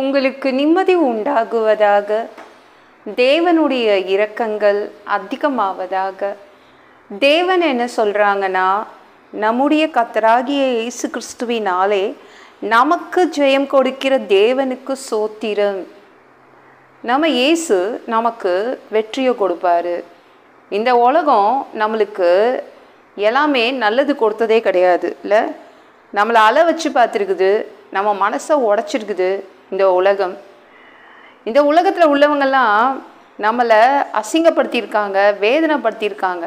உங்களுக்கு நிம்மதி உண்டாகுவதாக. தேவனுடைய இரக்கங்கள் அதிகமாவதாக. தேவன் என்ன சொல்கிறாங்கன்னா, நம்முடைய கர்த்தராகிய இயேசு கிறிஸ்துவினாலே நமக்கு ஜெயம் கொடுக்கிற தேவனுக்கு சோத்திரம். நம்ம இயேசு நமக்கு வெற்றியை கொடுப்பாரு. இந்த உலகம் நம்மளுக்கு எல்லாமே நல்லது கொடுத்ததே கிடையாது இல்லை. நம்மளை அழ வச்சு பார்த்துருக்குது, நம்ம மனசை உடச்சிருக்குது இந்த உலகம். இந்த உலகத்தில் உள்ளவங்கெல்லாம் நம்மளை அசிங்கப்படுத்தியிருக்காங்க, வேதனைப்படுத்தியிருக்காங்க.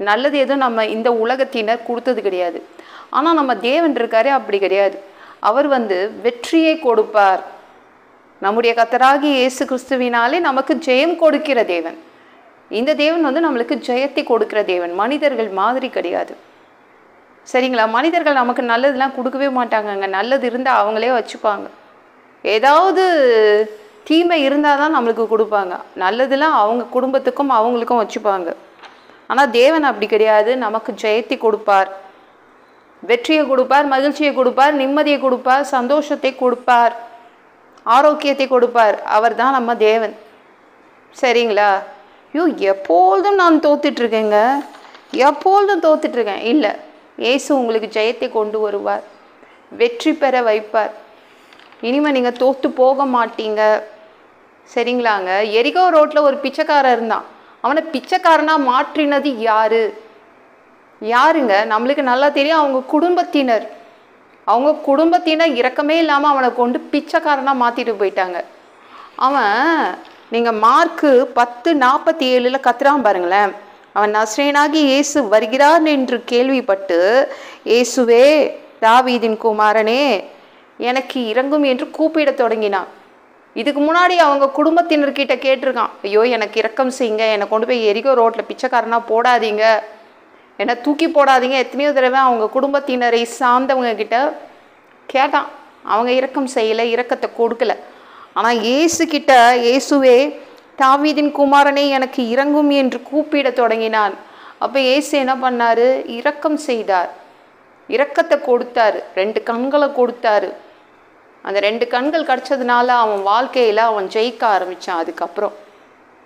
நல்லது எதுவும் நம்ம இந்த உலகத்தினர் கொடுத்தது கிடையாது. ஆனால் நம்ம தேவன் இருக்காரே அப்படி கிடையாது. அவர் வெற்றியை கொடுப்பார். நம்முடைய கர்த்தராகிய இயேசு கிறிஸ்துவினாலே நமக்கு ஜெயம் கொடுக்கிற தேவன். இந்த தேவன் நம்மளுக்கு ஜெயத்தை கொடுக்கிற தேவன். மனிதர்கள் மாதிரி கிடையாது, சரிங்களா? மனிதர்கள் நமக்கு நல்லதுலாம் கொடுக்கவே மாட்டாங்கங்க. நல்லது இருந்தால் அவங்களே வச்சுப்பாங்க. ஏதாவது தீமை இருந்தால் தான் நம்மளுக்கு கொடுப்பாங்க. நல்லதுலாம் அவங்க குடும்பத்துக்கும் அவங்களுக்கும் வச்சுப்பாங்க. ஆனால் தேவன் அப்படி கிடையாது. நமக்கு ஜெயத்தை கொடுப்பார், வெற்றியை கொடுப்பார், மகிழ்ச்சியை கொடுப்பார், நிம்மதியை கொடுப்பார், சந்தோஷத்தை கொடுப்பார், ஆரோக்கியத்தை கொடுப்பார். அவர் தான் நம்ம தேவன், சரிங்களா? எப்பொழுதும் நான் தோத்துட்ருக்கேங்க, எப்பொழுதும் தோத்துட்ருக்கேன் இல்லை. இயேசு உங்களுக்கு ஜெயத்தை கொண்டு வருவார், வெற்றி பெற வைப்பார். இனிமேல் நீங்கள் தோற்று போக மாட்டீங்க, சரிங்களாங்க? எரிகோ ரோட்டில் ஒரு பிச்சைக்காரன் இருந்தான். அவனை பிச்சைக்காரனாக மாற்றினது யாருங்க? நம்மளுக்கு நல்லா தெரியும், அவங்க குடும்பத்தினர். அவங்க குடும்பத்தினர் இரக்கமே இல்லாமல் அவனை கொண்டு பிச்சைக்காரனாக மாற்றிட்டு போயிட்டாங்க. அவன் நீங்கள் மார்க்கு 10:47 கத்துறான் பாருங்களேன். அவன் நசரேயனாகி இயேசு வருகிறார் என்று கேள்விப்பட்டு, இயேசுவே தாவீதின் குமாரனே எனக்கு இறங்கும் என்று கூப்பிட தொடங்கினான். இதுக்கு முன்னாடி அவங்க குடும்பத்தினர்கிட்ட கேட்டிருக்கான், ஐயோ எனக்கு இரக்கம் செய்யுங்க, என்னை கொண்டு போய் எரிகோ ரோட்டில் பிச்சைக்காரனாக போடாதீங்க, என்னை தூக்கி போடாதீங்க. எத்தனையோ தடவை அவங்க குடும்பத்தினரை சார்ந்தவங்க கிட்ட கேட்டான். அவங்க இரக்கம் செய்யலை, இரக்கத்தை கொடுக்கல. ஆனால் இயேசு கிட்ட, இயேசுவே தாவீதின் குமாரனே எனக்கு இறங்கும் என்று கூப்பிட தொடங்கினான். அப்போ இயேசு என்ன பண்ணார்? இரக்கம் செய்தார், இரக்கத்தை கொடுத்தாரு, 2 கண்களை கொடுத்தாரு. அந்த 2 கண்கள் கிடச்சதுனால அவன் வாழ்க்கையில் அவன் ஜெயிக்க ஆரம்பித்தான். அதுக்கப்புறம்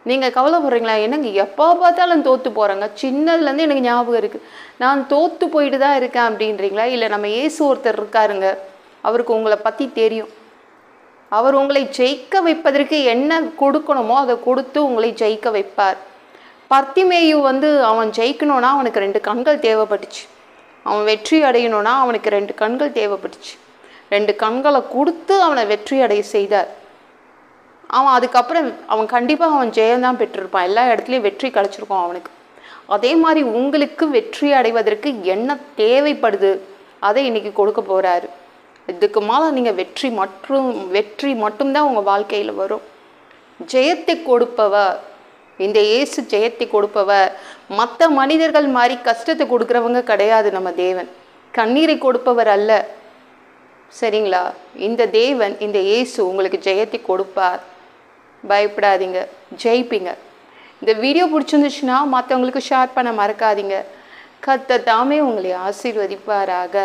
நீங்கள் கவலைப்படுறீங்களா? என்னங்க எப்போ பார்த்தாலும் தோற்று போகிறேங்க, சின்னதுலேருந்து எனக்கு ஞாபகம் இருக்குது, நான் தோற்று போயிட்டு தான் இருக்கேன் அப்படின்றீங்களா? இல்லை, நம்ம இயேசு ஒருத்தர் இருக்காருங்க, அவருக்கு உங்களை பற்றி தெரியும். அவர் உங்களை ஜெயிக்க வைப்பதற்கு என்ன கொடுக்கணுமோ அதை கொடுத்து உங்களை ஜெயிக்க வைப்பார். பர்த்திமேயு அவன் ஜெயிக்கணும்னா அவனுக்கு 2 கண்கள் தேவைப்பட்டுச்சு. அவன் வெற்றி அடையணும்னா அவனுக்கு 2 கண்கள் தேவைப்பட்டுச்சு. 2 கண்களை கொடுத்து அவனை வெற்றி அடைய செய்தார். அவன் அதுக்கப்புறம் அவன் கண்டிப்பாக அவன் ஜெயம்தான் பெற்றிருப்பான், எல்லா இடத்துலையும் வெற்றி கிடச்சிருக்கும் அவனுக்கு. அதே மாதிரி உங்களுக்கு வெற்றி அடைவதற்கு என்ன தேவைப்படுது அதை இன்னைக்கு கொடுக்க போகிறாரு. இதுக்கு மேலே நீங்கள் வெற்றி மட்டும்தான் உங்கள் வாழ்க்கையில் வரும். ஜெயத்தை கொடுப்பவர் இந்த இயேசு, ஜெயத்தை கொடுப்பவர். மற்ற மனிதர்கள் மாதிரி கஷ்டத்தை கொடுக்குறவங்க கிடையாது நம்ம தேவன், கண்ணீரை கொடுப்பவர் அல்ல, சரிங்களா? இந்த தேவன், இந்த இயேசு உங்களுக்கு ஜெயத்தை கொடுப்பார். பயப்படாதீங்க, ஜெயிப்பீங்க. இந்த வீடியோ பிடிச்சிருந்துச்சுன்னா மற்றவங்களுக்கு ஷேர் பண்ண மறக்காதீங்க. கர்த்தர் தாமே உங்களை ஆசீர்வதிப்பாராக.